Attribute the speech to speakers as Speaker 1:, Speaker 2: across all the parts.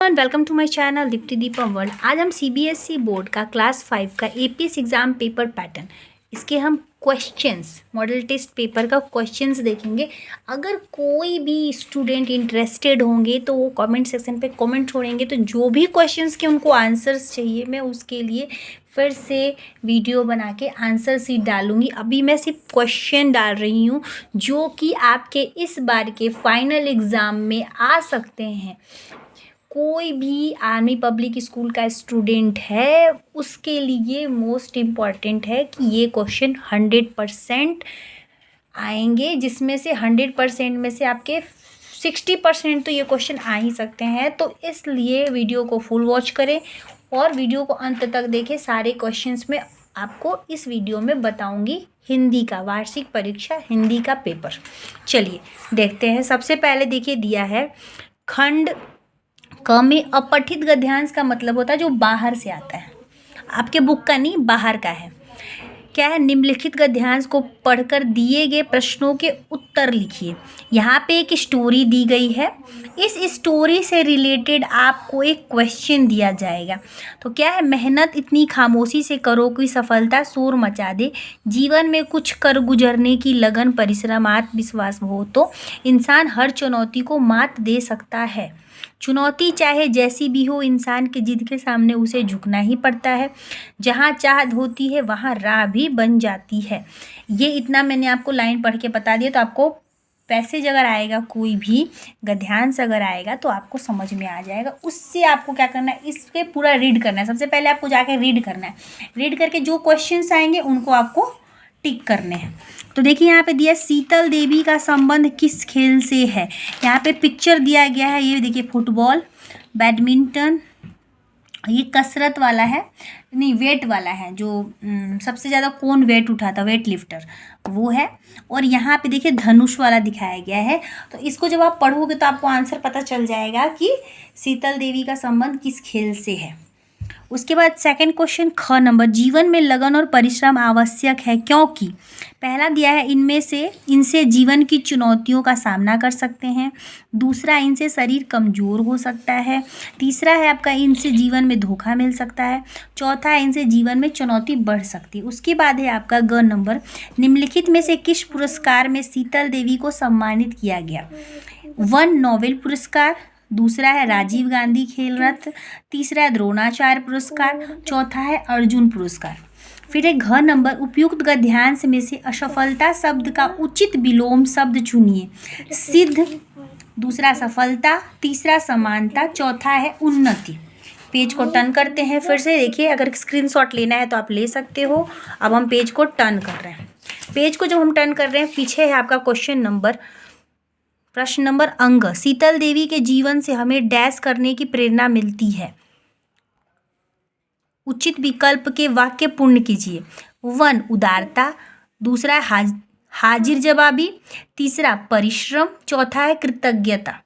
Speaker 1: Everyone, welcome to my channel Deepti Deepa world. आज हम CBSE board का क्लास 5 का एपीएस एग्ज़ाम पेपर पैटर्न, इसके हम क्वेश्चंस, मॉडल टेस्ट पेपर का क्वेश्चंस देखेंगे। अगर कोई भी स्टूडेंट इंटरेस्टेड होंगे तो वो कमेंट सेक्शन पे कमेंट छोड़ेंगे, तो जो भी क्वेश्चंस के उनको आंसर्स चाहिए मैं उसके लिए फिर से वीडियो बना के आंसर शीट डालूंगी। अभी मैं सिर्फ क्वेश्चन डाल रही हूँ जो कि आपके इस बार के फाइनल एग्ज़ाम में आ सकते हैं। कोई भी आर्मी पब्लिक स्कूल का स्टूडेंट है उसके लिए मोस्ट इम्पॉर्टेंट है कि ये क्वेश्चन 100% आएंगे, जिसमें से 100% में से आपके 60% तो ये क्वेश्चन आ ही सकते हैं। तो इसलिए वीडियो को फुल वॉच करें और वीडियो को अंत तक देखें। सारे क्वेश्चंस में आपको इस वीडियो में बताऊंगी हिंदी का, वार्षिक परीक्षा हिंदी का पेपर। चलिए देखते हैं। सबसे पहले देखिए दिया है खंड क में अपठित गद्यांश का मतलब होता है जो बाहर से आता है, आपके बुक का नहीं, बाहर का है। क्या है? निम्नलिखित गद्यांश को पढ़कर दिए गए प्रश्नों के उत्तर लिखिए। यहाँ पे एक स्टोरी दी गई है, इस स्टोरी से रिलेटेड आपको एक क्वेश्चन दिया जाएगा। तो क्या है? मेहनत इतनी खामोशी से करो कि सफलता शोर मचा दे। जीवन में कुछ कर गुजरने की लगन, परिश्रम, आत्मविश्वास हो तो इंसान हर चुनौती को मात दे सकता है। चुनौती चाहे जैसी भी हो, इंसान की जिद के सामने उसे झुकना ही पड़ता है। जहाँ चाहत होती है वहाँ राह भी बन जाती है। ये इतना मैंने आपको लाइन पढ़ के बता दिया, तो आपको पैसेज अगर आएगा, कोई भी गद्यांश अगर आएगा तो आपको समझ में आ जाएगा। उससे आपको क्या करना है, इसके पूरा रीड करना है। सबसे पहले आपको जाके रीड करना है। रीड करके जो क्वेश्चंस आएंगे उनको आपको टिक करने हैं। तो देखिए यहाँ पे दिया शीतल देवी का संबंध किस खेल से है। यहाँ पे पिक्चर दिया गया है, ये देखिए फुटबॉल, बैडमिंटन, ये कसरत वाला है, नहीं वेट वाला है, जो सबसे ज़्यादा कौन वेट उठाता, वेट लिफ्टर, वो है। और यहाँ पे देखिए धनुष वाला दिखाया गया है। तो इसको जब आप पढ़ोगे तो आपको आंसर पता चल जाएगा कि शीतल देवी का संबंध किस खेल से है। उसके बाद सेकंड क्वेश्चन ख नंबर, जीवन में लगन और परिश्रम आवश्यक है क्योंकि पहला दिया है इनसे जीवन की चुनौतियों का सामना कर सकते हैं। दूसरा, इनसे शरीर कमज़ोर हो सकता है। तीसरा है आपका इनसे जीवन में धोखा मिल सकता है। चौथा है इनसे जीवन में चुनौती बढ़ सकती है। उसके बाद है आपका ग नंबर, निम्नलिखित में से किस पुरस्कार में शीतल देवी को सम्मानित किया गया। 1 नोबेल पुरस्कार, दूसरा है राजीव गांधी खेल रत्न, तीसरा है द्रोणाचार्य पुरस्कार, चौथा है अर्जुन पुरस्कार। फिर एक घ नंबर, उपयुक्त गद्यांश में से असफलता शब्द का उचित विलोम शब्द चुनिए। सिद्ध, दूसरा सफलता, तीसरा समानता, चौथा है उन्नति। पेज को टर्न करते हैं फिर से। देखिए अगर स्क्रीनशॉट लेना है तो आप ले सकते हो। अब हम पेज को टर्न कर रहे हैं। पेज को जब हम टर्न कर रहे हैं, पीछे है आपका प्रश्न नंबर अंग, शीतल देवी के जीवन से हमें डैश करने की प्रेरणा मिलती है। उचित विकल्प के वाक्य पूर्ण कीजिए। 1 उदारता, दूसरा है हाजिर जवाबी, तीसरा परिश्रम, चौथा है कृतज्ञता।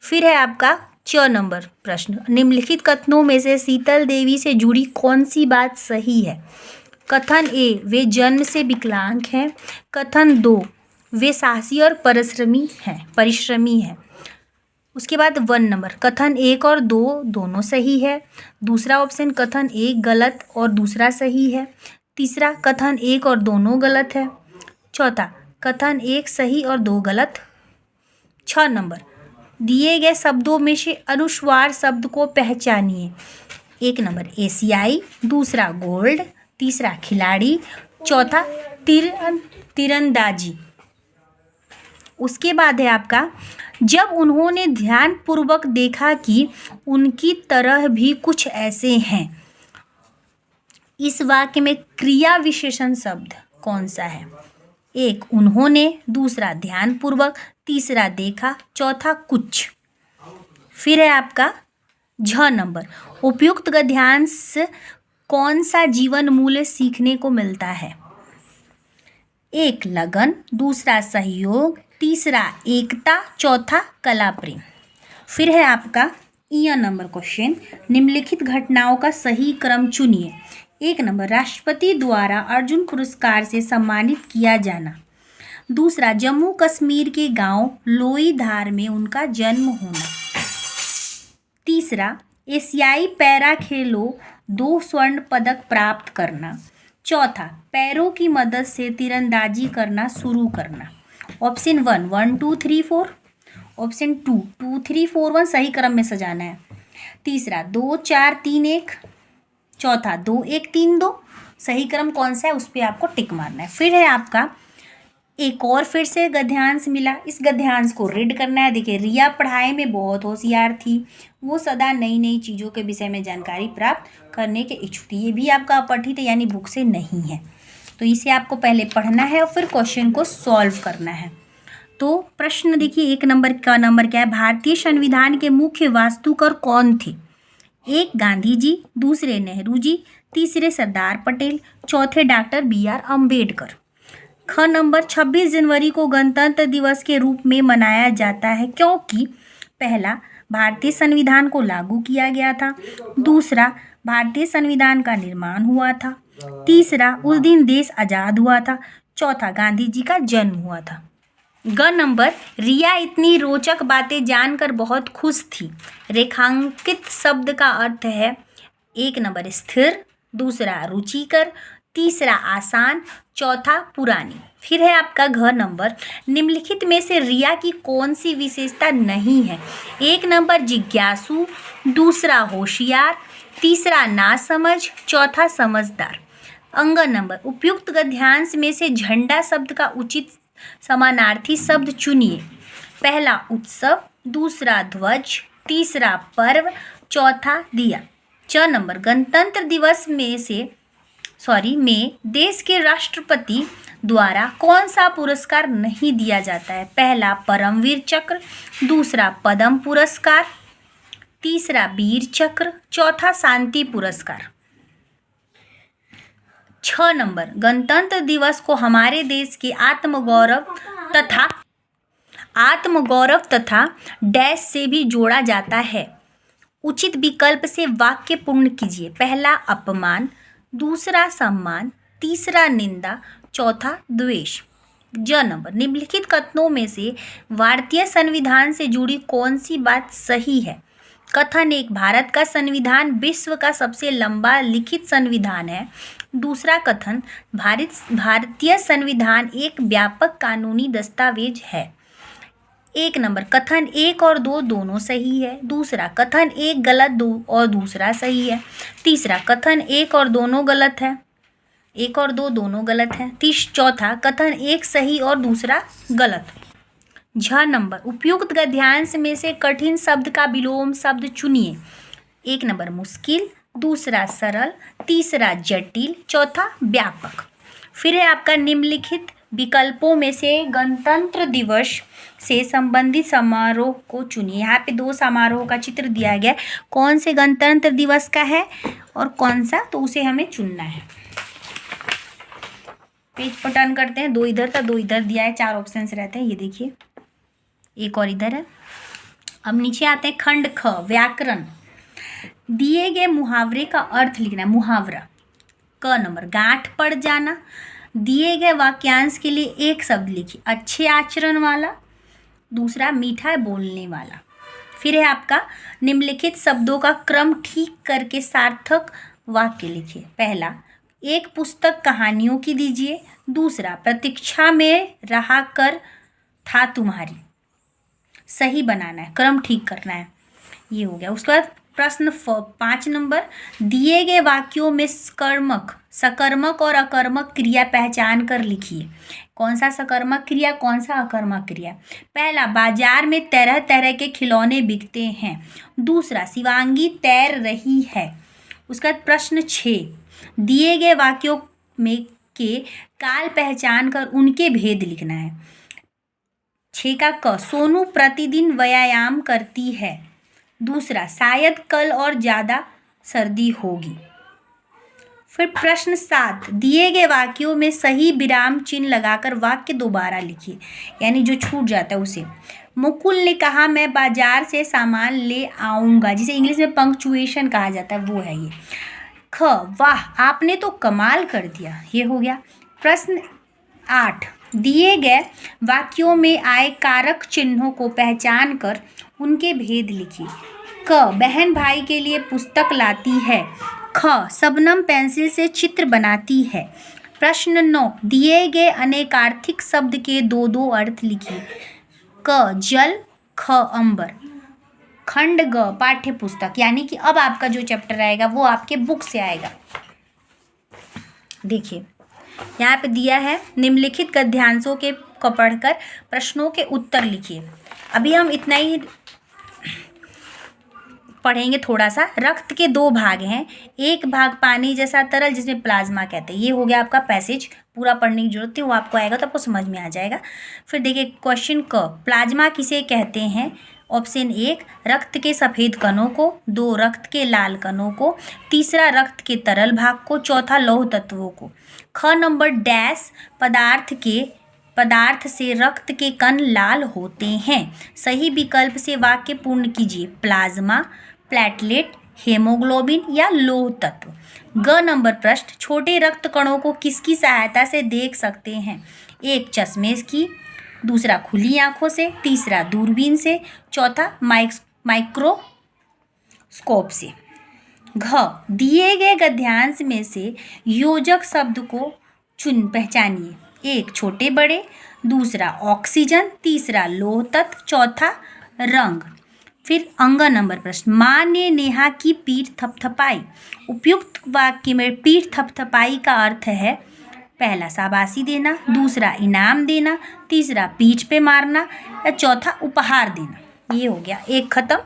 Speaker 1: फिर है आपका च नंबर प्रश्न, निम्नलिखित कथनों में से शीतल देवी से जुड़ी कौन सी बात सही है। कथन ए, वे जन्म से विकलांग हैं। कथन 2, वे साहसी और परिश्रमी हैं। उसके बाद 1 नंबर, कथन 1 और 2 दोनों सही है। दूसरा ऑप्शन कथन 1 गलत और दूसरा सही है। तीसरा, कथन 1 और दोनों गलत है। चौथा, कथन 1 सही और 2 गलत। 6 नंबर, दिए गए शब्दों में से अनुस्वार शब्द को पहचानिए। 1 नंबर एशियाई, दूसरा गोल्ड, तीसरा खिलाड़ी, चौथा तीरंदाजी। उसके बाद है आपका, जब उन्होंने ध्यानपूर्वक देखा कि उनकी तरह भी कुछ ऐसे हैं। इस वाक्य में क्रिया विशेषण शब्द कौन सा है। 1 उन्होंने, दूसरा ध्यानपूर्वक, तीसरा देखा, चौथा कुछ। फिर है आपका झ नंबर, उपयुक्त गद्यांश कौन सा जीवन मूल्य सीखने को मिलता है। 1 लगन, दूसरा सहयोग, तीसरा एकता, चौथा कला प्रेम। फिर है आपका इ नंबर क्वेश्चन, निम्नलिखित घटनाओं का सही क्रम चुनिए। 1 नंबर, राष्ट्रपति द्वारा अर्जुन पुरस्कार से सम्मानित किया जाना। दूसरा, जम्मू कश्मीर के गांव लोईधार में उनका जन्म होना। तीसरा, एशियाई पैरा खेलों 2 स्वर्ण पदक प्राप्त करना। चौथा, पैरों की मदद से तीरंदाजी करना शुरू करना। ऑप्शन 1 1 2 3 4, ऑप्शन 2 2 3 4 1 सही क्रम में सजाना है। तीसरा 2 4 3 1, चौथा 2 1 3 2, सही क्रम कौन सा है उस पर आपको टिक मारना है। फिर है आपका एक और फिर से गद्यांश मिला, इस गद्यांश को रीड करना है। देखिए, रिया पढ़ाई में बहुत होशियार थी, वो सदा नई नई चीज़ों के विषय में जानकारी प्राप्त करने के इच्छुक थी। ये भी आपका अपठित है यानी बुक से नहीं है, तो इसे आपको पहले पढ़ना है और फिर क्वेश्चन को सॉल्व करना है। तो प्रश्न देखिए, 1 नंबर का नंबर क्या है, भारतीय संविधान के मुख्य वास्तुकार कौन थे? 1 गांधी जी, दूसरे नेहरू जी, तीसरे सरदार पटेल, चौथे डॉक्टर BR अम्बेडकर। ख नंबर, 26 जनवरी को गणतंत्र दिवस के रूप में मनाया जाता है क्योंकि पहला, भारतीय संविधान को लागू किया गया था। दूसरा, भारतीय संविधान का निर्माण हुआ था। तीसरा, उस दिन देश आज़ाद हुआ था। चौथा, गांधी जी का जन्म हुआ था। ग नंबर, रिया इतनी रोचक बातें जानकर बहुत खुश थी। रेखांकित शब्द का अर्थ है 1 नंबर स्थिर, दूसरा रुचिकर, तीसरा आसान, चौथा पुरानी। फिर है आपका घ नंबर, निम्नलिखित में से रिया की कौन सी विशेषता नहीं है? 1 नंबर जिज्ञासु, दूसरा होशियार, तीसरा नासमझ, चौथा समझदार। अंग नंबर, उपयुक्त गद्यांश में से झंडा शब्द का उचित समानार्थी शब्द चुनिए। पहला उत्सव, दूसरा ध्वज, तीसरा पर्व, चौथा दिया। च नंबर, गणतंत्र दिवस में देश के राष्ट्रपति द्वारा कौन सा पुरस्कार नहीं दिया जाता है? पहला परमवीर चक्र, दूसरा पद्म पुरस्कार, तीसरा वीर चक्र, चौथा शांति पुरस्कार। 6 नंबर, गणतंत्र दिवस को हमारे देश के आत्मगौरव तथा डैश से भी जोड़ा जाता है। उचित विकल्प से वाक्य पूर्ण कीजिए। पहला अपमान, दूसरा सम्मान, तीसरा निंदा, चौथा द्वेष। ज नंबर, निम्नलिखित कथनों में से भारतीय संविधान से जुड़ी कौन सी बात सही है? कथन 1, भारत का संविधान विश्व का सबसे लंबा लिखित संविधान है। दूसरा कथन, भारतीय संविधान एक व्यापक कानूनी दस्तावेज है। 1 नंबर, कथन 1 और 2 दोनों सही है। दूसरा, कथन 1 गलत और दूसरा सही है। तीसरा, कथन 1 और दोनों गलत है, 1 और 2 दोनों गलत है। चौथा, कथन 1 सही और दूसरा गलत। झ नंबर, उपयुक्त गद्यांश में से कठिन शब्द का विलोम शब्द चुनिए। 1 नंबर मुश्किल, दूसरा सरल, तीसरा जटिल, चौथा व्यापक। फिर है आपका निम्नलिखित विकल्पों में से गणतंत्र दिवस से संबंधित समारोह को चुनिए। यहाँ पे 2 समारोह का चित्र दिया गया है, कौन से गणतंत्र दिवस का है और कौन सा, तो उसे हमें चुनना है। पेज पर टर्न करते हैं, 2 इधर था 2 इधर दिया है, 4 ऑप्शंस रहते हैं, ये देखिए एक और इधर है। अब नीचे आते हैं खंड ख, व्याकरण। दिए गए मुहावरे का अर्थ लिखना है। मुहावरा। क नंबर, गांठ पड़ जाना। दिए गए वाक्यांश के लिए एक शब्द लिखिए, अच्छे आचरण वाला, दूसरा मीठा बोलने वाला। फिर है आपका निम्नलिखित शब्दों का क्रम ठीक करके सार्थक वाक्य लिखिए। पहला, एक पुस्तक कहानियों की दीजिए। दूसरा, प्रतीक्षा में रहा कर था तुम्हारी। सही बनाना है, क्रम ठीक करना है, ये हो गया। उसके बाद प्रश्न 5 नंबर, दिए गए वाक्यों में सकर्मक और अकर्मक क्रिया पहचान कर लिखिए। कौन सा सकर्मक क्रिया, कौन सा अकर्मक क्रिया? पहला, बाजार में तरह तरह के खिलौने बिकते हैं। दूसरा, शिवांगी तैर रही है। उसका प्रश्न 6, दिए गए वाक्यों में के काल पहचान कर उनके भेद लिखना है। 6 का क, सोनू प्रतिदिन व्यायाम करती है। दूसरा, शायद कल और ज़्यादा सर्दी होगी। फिर प्रश्न 7, दिए गए वाक्यों में सही विराम चिन्ह लगाकर वाक्य दोबारा लिखिए, यानी जो छूट जाता है उसे। मुकुल ने कहा मैं बाजार से सामान ले आऊँगा, जिसे इंग्लिश में पंक्चुएशन कहा जाता है, वो है ये। ख, वाह आपने तो कमाल कर दिया, ये हो गया। प्रश्न 8, दिए गए वाक्यों में आए कारक चिन्हों को पहचान कर उनके भेद लिखिए। क बहन भाई के लिए पुस्तक लाती है। ख शबनम पेंसिल से चित्र बनाती है। प्रश्न 9, दिए गए अनेकार्थिक शब्द के दो दो अर्थ लिखिए। क जल, ख अंबर। खंड ग पाठ्य पुस्तक, यानी कि अब आपका जो चैप्टर आएगा वो आपके बुक से आएगा। देखिए यहाँ पे दिया है, निम्नलिखित गद्यांशों के को पढ़कर प्रश्नों के उत्तर लिखिए। अभी हम इतना ही पढ़ेंगे थोड़ा सा। रक्त के दो भाग हैं, एक भाग पानी जैसा तरल जिसमें प्लाज्मा कहते हैं। ये हो गया आपका पैसेज, पूरा पढ़ने की जरूरत है, वो आपको आएगा तो आपको समझ में आ जाएगा। फिर देखिए क्वेश्चन क, प्लाज्मा किसे कहते हैं? ऑप्शन 1 रक्त के सफ़ेद कणों को, 2 रक्त के लाल कणों को, तीसरा रक्त के तरल भाग को, चौथा लौह तत्वों को। ख नंबर डैश पदार्थ से रक्त के कण लाल होते हैं। सही विकल्प से वाक्य पूर्ण कीजिए। प्लाज्मा, प्लेटलेट, हेमोग्लोबिन या लौह तत्व। ग नंबर प्रश्न, छोटे रक्त कणों को किसकी सहायता से देख सकते हैं? 1 चश्मे की, दूसरा खुली आंखों से, तीसरा दूरबीन से, चौथा माइक्रोस्कोप से। घ दिए गए गद्यांश में से योजक शब्द को पहचानिए। 1 छोटे बड़े, दूसरा ऑक्सीजन, तीसरा लौह तत्व, चौथा रंग। फिर अंग नंबर प्रश्न, माँ ने नेहा की पीठ थपथपाई। उपयुक्त वाक्य में पीठ थपथपाई का अर्थ है पहला शाबाशी देना, दूसरा इनाम देना, तीसरा पीठ पे मारना या चौथा उपहार देना। ये हो गया एक खत्म।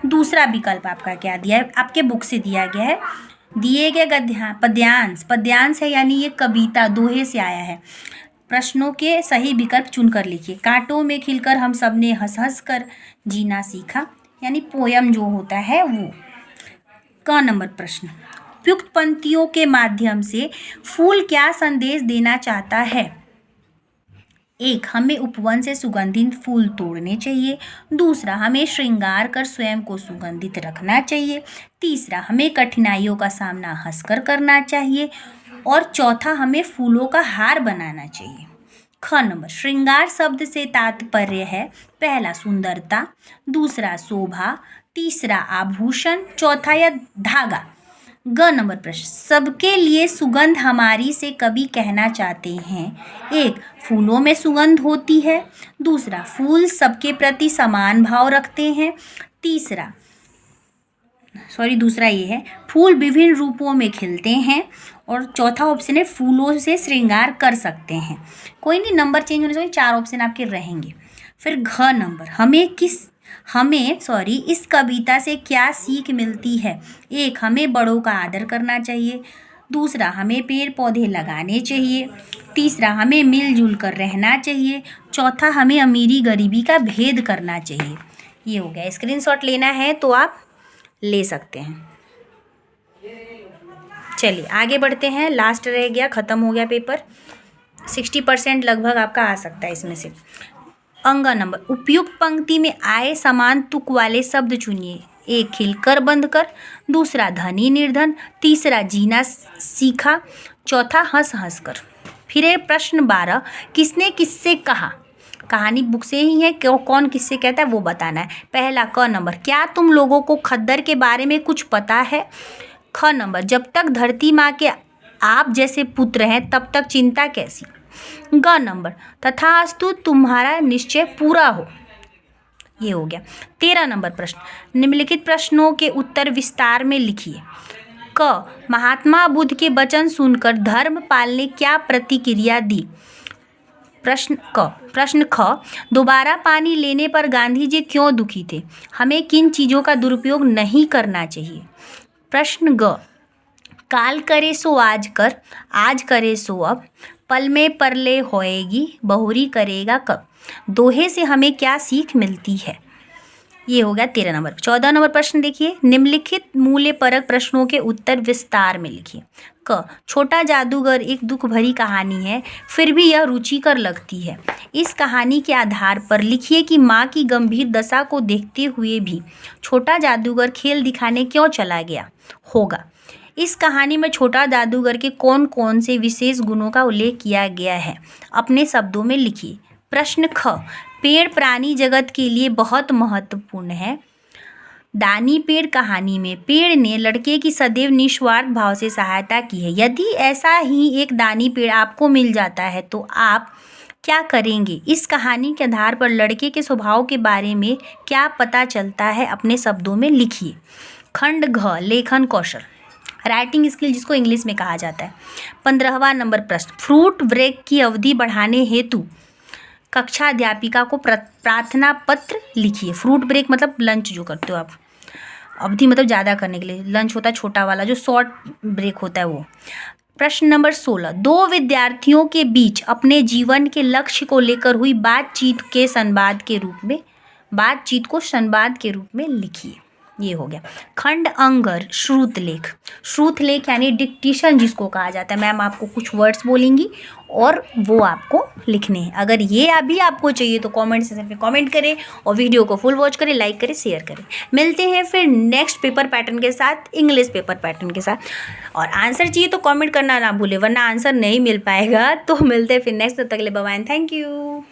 Speaker 1: दूसरा विकल्प आपका क्या दिया है? आपके बुक से दिया गया है। दिए गए पद्यांश है, यानी ये कविता दोहे से आया है। प्रश्नों के सही विकल्प चुनकर लिखिए। कांटों में खिलकर हम सब ने हंस हंस कर जीना सीखा, यानी पोयम जो होता है वो। क नंबर प्रश्न, उपयुक्त पंक्तियों के माध्यम से फूल क्या संदेश देना चाहता है? 1 हमें उपवन से सुगंधित फूल तोड़ने चाहिए, दूसरा हमें श्रृंगार कर स्वयं को सुगंधित रखना चाहिए, तीसरा हमें कठिनाइयों का सामना हंसकर करना चाहिए और चौथा हमें फूलों का हार बनाना चाहिए। ख नंबर, श्रृंगार शब्द से तात्पर्य है पहला सुंदरता, दूसरा शोभा, तीसरा आभूषण, चौथा या धागा। ग नंबर प्रश्न, सबके लिए सुगंध हमारी से कवि कहना चाहते हैं। 1 फूलों में सुगंध होती है, दूसरा फूल सबके प्रति समान भाव रखते हैं, दूसरा ये है फूल विभिन्न रूपों में खिलते हैं और चौथा ऑप्शन है फूलों से श्रृंगार कर सकते हैं। कोई नहीं, नंबर चेंज होने से 4 ऑप्शन आपके रहेंगे। फिर घ नंबर, हमें इस कविता से क्या सीख मिलती है? 1 हमें बड़ों का आदर करना चाहिए, दूसरा हमें पेड़ पौधे लगाने चाहिए, तीसरा हमें मिलजुल कर रहना चाहिए, चौथा हमें अमीरी गरीबी का भेद करना चाहिए। ये हो गया। स्क्रीनशॉट लेना है तो आप ले सकते हैं। चलिए आगे बढ़ते हैं। लास्ट रह गया, ख़त्म हो गया पेपर। 60% लगभग आपका आ सकता है इसमें से। अंग नंबर, उपयुक्त पंक्ति में आए समान तुक वाले शब्द चुनिए। 1 खिलकर बंद कर, दूसरा धनी निर्धन, तीसरा जीना सीखा, चौथा हंस हंस कर। फिर प्रश्न 12, किसने किससे कहा? कहानी बुक से ही है, कौन किससे कहता है वो बताना है। पहला क नंबर, क्या तुम लोगों को खद्दर के बारे में कुछ पता है? ख नंबर, जब तक धरती माँ के आप जैसे पुत्र हैं तब तक चिंता कैसी? ग नंबर, तथास्तु तुम्हारा निश्चय पूरा हो। ये हो गया। 13 नंबर प्रश्न, निम्नलिखित प्रश्नों के उत्तर विस्तार में लिखिए। क महात्मा बुद्ध के वचन सुनकर धर्म पाल ने क्या प्रतिक्रिया दी? प्रश्न ख, दोबारा पानी लेने पर गांधी जी क्यों दुखी थे? हमें किन चीज़ों का दुरुपयोग नहीं करना चाहिए? प्रश्न ग, काल करे सो आज कर, आज करे सो अब, पल में परले होएगी, बहुरी करेगा कब। दोहे से हमें क्या सीख मिलती है? ये हो गया 13 नंबर। 14 नंबर प्रश्न देखिए, निम्नलिखित मूल्य परक प्रश्नों के उत्तर विस्तार में लिखिए। क छोटा जादूगर एक दुख भरी कहानी है, फिर भी यह रुचिकर लगती है। इस कहानी के आधार पर लिखिए कि माँ की गंभीर दशा को देखते हुए भी छोटा जादूगर खेल दिखाने क्यों चला गया होगा। इस कहानी में छोटा जादूगर के कौन कौन से विशेष गुणों का उल्लेख किया गया है? अपने शब्दों में लिखिए। प्रश्न ख, पेड़ प्राणी जगत के लिए बहुत महत्वपूर्ण है। दानी पेड़ कहानी में पेड़ ने लड़के की सदैव निस्वार्थ भाव से सहायता की है। यदि ऐसा ही एक दानी पेड़ आपको मिल जाता है तो आप क्या करेंगे? इस कहानी के आधार पर लड़के के स्वभाव के बारे में क्या पता चलता है, अपने शब्दों में लिखिए। खंड घ, लेखन कौशल, राइटिंग स्किल जिसको इंग्लिश में कहा जाता है। 15वां नंबर प्रश्न, फ्रूट ब्रेक की अवधि बढ़ाने हेतु कक्षा अध्यापिका को प्रार्थना पत्र लिखिए। फ्रूट ब्रेक मतलब लंच जो करते हो आप, अवधि मतलब ज़्यादा करने के लिए, लंच होता है छोटा वाला, जो शॉर्ट ब्रेक होता है वो। प्रश्न नंबर 16, दो विद्यार्थियों के बीच अपने जीवन के लक्ष्य को लेकर हुई बातचीत को संवाद के रूप में लिखिए। ये हो गया। खंड अंगर, श्रुतलेख यानी डिक्टेशन जिसको कहा जाता है। मैम आपको कुछ वर्ड्स बोलेंगी और वो आपको लिखने हैं। अगर ये अभी आपको चाहिए तो कमेंट सेक्शन पे कमेंट करें और वीडियो को फुल वॉच करें, लाइक करें, शेयर करें। मिलते हैं फिर नेक्स्ट पेपर पैटर्न के साथ, इंग्लिश पेपर पैटर्न के साथ। और आंसर चाहिए तो कमेंट करना ना भूले, वरना आंसर नहीं मिल पाएगा। तो मिलते हैं फिर नेक्स्ट, तब तक के लिए बाय बाय, थैंक यू।